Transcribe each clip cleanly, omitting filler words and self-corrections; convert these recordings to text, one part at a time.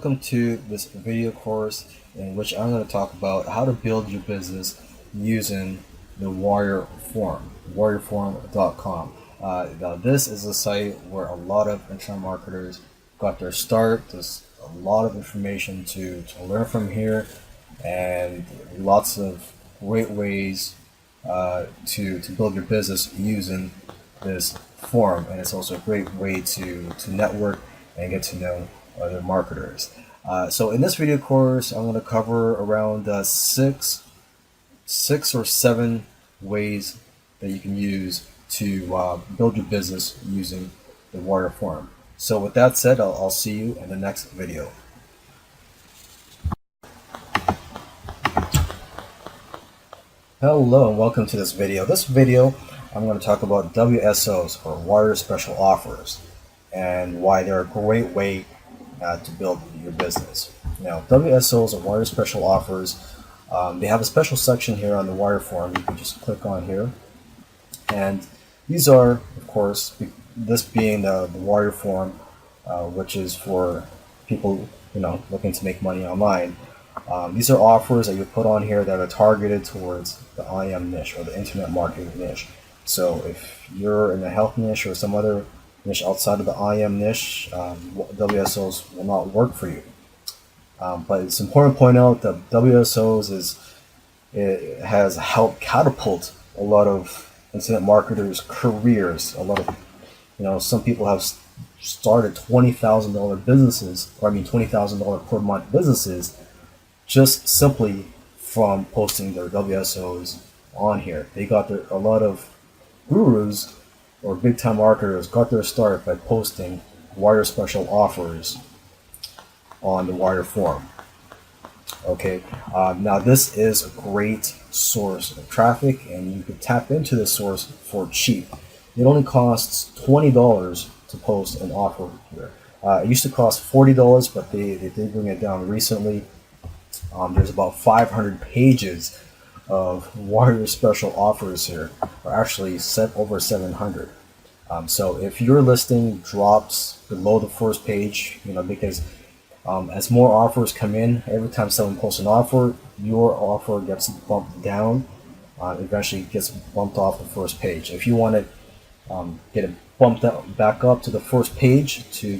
welcome to this video course in which I'm going to talk about how to build your business using the Warrior Forum, warriorforum.com. Now this is a site where a lot of internet marketers got their start. There's a lot of information to learn from here, and lots of great ways to build your business using this forum. And it's also a great way to network and get to know other marketers. So in this video course, I'm going to cover around six or seven ways that you can use to build your business using the Warrior Forum. So with that said, I'll see you in the next video. Hello and welcome to this video. This video, I'm going to talk about WSOs, or Warrior Special Offers, and why they're a great way to build your business. Now, WSOs, or Warrior Special Offers, they have a special section here on the Warrior Forum. You can just click on here, and these are, of course, this being the Warrior Forum, which is for people looking to make money online. These are offers that you put on here that are targeted towards the IM niche, or the internet marketing niche. So if you're in the health niche or some other niche outside of the IM niche, WSOs will not work for you. But it's important to point out that WSOs has helped catapult a lot of internet marketers' careers. A lot of, some people have started $20,000 businesses, or $20,000 per month businesses, just simply from posting their WSOs on here. They got a lot of gurus or big time marketers got their start by posting Warrior Special Offers on the Warrior Forum. Okay, now this is a great source of traffic, and you can tap into this source for cheap. It only costs $20 to post an offer here. It used to cost $40, but they did bring it down recently. There's about 500 pages of Warrior Special Offers here, or actually over 700. So if your listing drops below the first page, because as more offers come in, every time someone posts an offer, your offer gets bumped down. Eventually gets bumped off the first page. If you want to get it bumped back up to the first page to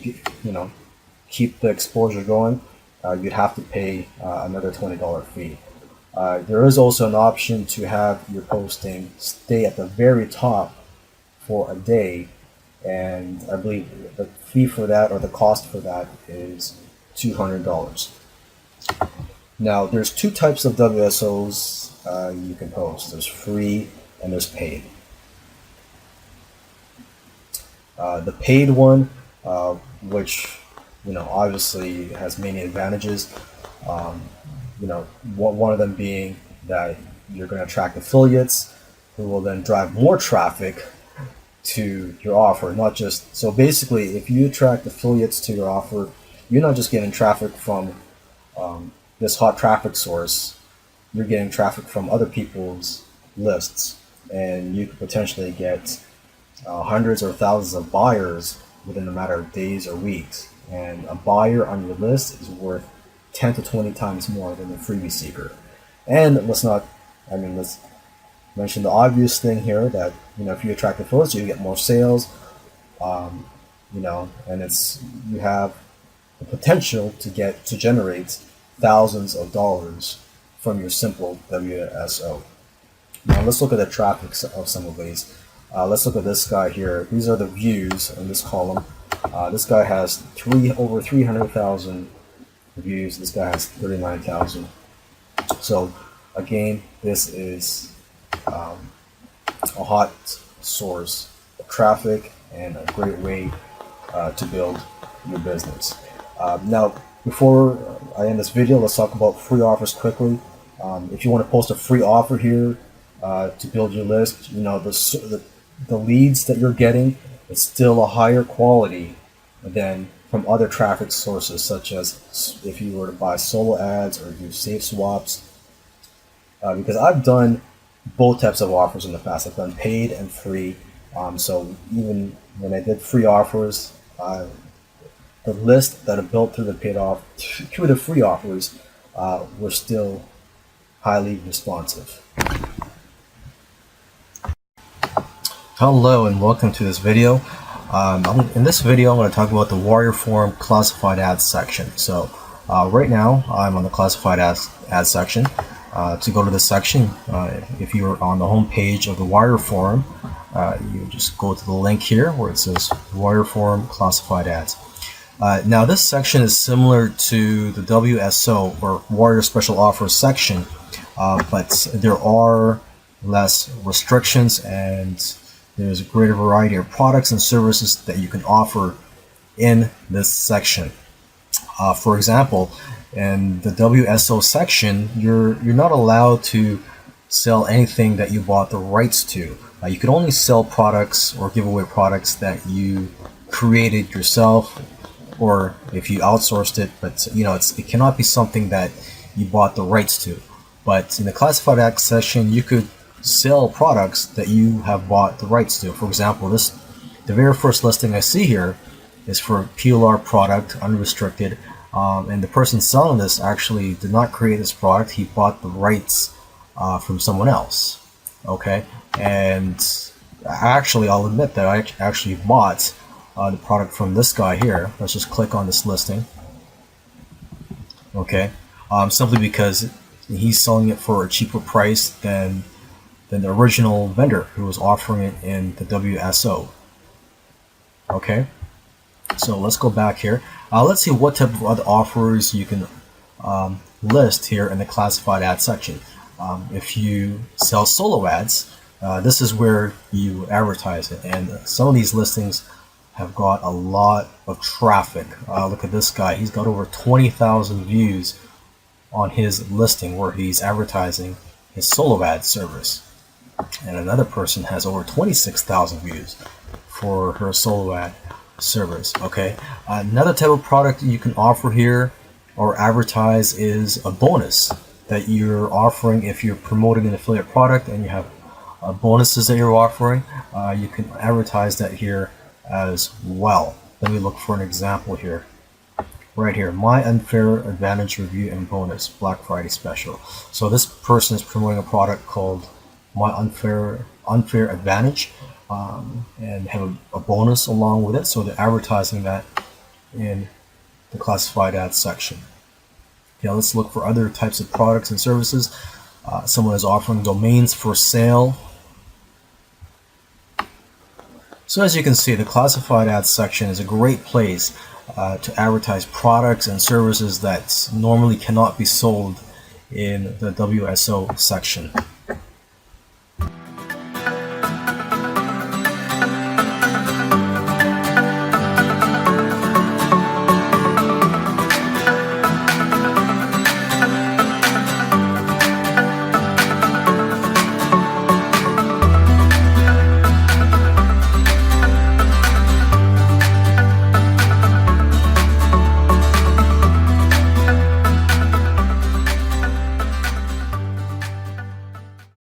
keep the exposure going, you'd have to pay another $20 fee. There is also an option to have your posting stay at the very top for a day, and I believe the fee for that, or the cost for that, is $200. Now, there's two types of WSOs you can post. There's free and there's paid. The paid one, which obviously has many advantages. One of them being that you're going to attract affiliates who will then drive more traffic to your offer. Not just so basically, if you attract affiliates to your offer, you're not just getting traffic from this hot traffic source. You're getting traffic from other people's lists, and you could potentially get hundreds or thousands of buyers within a matter of days or weeks. And a buyer on your list is worth 10 to 20 times more than a freebie seeker. And let's mention the obvious thing here, that if you attract affiliates, you get more sales, and you have the potential to generate thousands of dollars from your simple WSO. Now let's look at the traffic of some of these. Let's look at this guy here. These are the views in this column. This guy has over 300,000 views. This guy has 39,000. So again, this is a hot source of traffic and a great way to build your business. Now, before I end this video, let's talk about free offers quickly. If you want to post a free offer here to build your list, the leads that you're getting, it's still a higher quality than from other traffic sources, such as if you were to buy solo ads or do safe swaps. Because I've done both types of offers in the past. I've done paid and free. So even when I did free offers, the list that are built through the paid off through the free offers were still highly responsive. Hello and welcome to this video. In this video, I'm going to talk about the Warrior Forum classified ads section. So right now, I'm on the classified ads section. To go to this section, if you're on the home page of the Warrior Forum, you just go to the link here where it says Warrior Forum classified ads. Now this section is similar to the WSO or Warrior Special Offers section, but there are less restrictions and there's a greater variety of products and services that you can offer in this section. For example, in the WSO section, you're not allowed to sell anything that you bought the rights to. You can only sell products or give away products that you created yourself, or if you outsourced it, but it cannot be something that you bought the rights to. But in the classified ads section, you could sell products that you have bought the rights to. For example, the very first listing I see here is for a PLR product, unrestricted, and the person selling this actually did not create this product. He bought the rights from someone else. Okay, and actually, I'll admit that I actually bought the product from this guy here. Let's just click on this listing. Okay, simply because he's selling it for a cheaper price than the original vendor who was offering it in the WSO. Okay, so let's go back here. Let's see what type of other offers you can list here in the classified ad section. If you sell solo ads, this is where you advertise it, and some of these listings have got a lot of traffic. Look at this guy, he's got over 20,000 views on his listing where he's advertising his solo ad service. And another person has over 26,000 views for her solo ad service. Okay, another type of product you can offer here or advertise is a bonus that you're offering. If you're promoting an affiliate product and you have bonuses that you're offering, you can advertise that here as well. Let me look for an example here. Right here, my unfair advantage review and bonus Black Friday special. So this person is promoting a product called my unfair advantage, and have a bonus along with it, so they're advertising that in the classified ads section. Okay, let's look for other types of products and services. Someone is offering domains for sale. So as you can see, the classified ads section is a great place to advertise products and services that normally cannot be sold in the WSO section.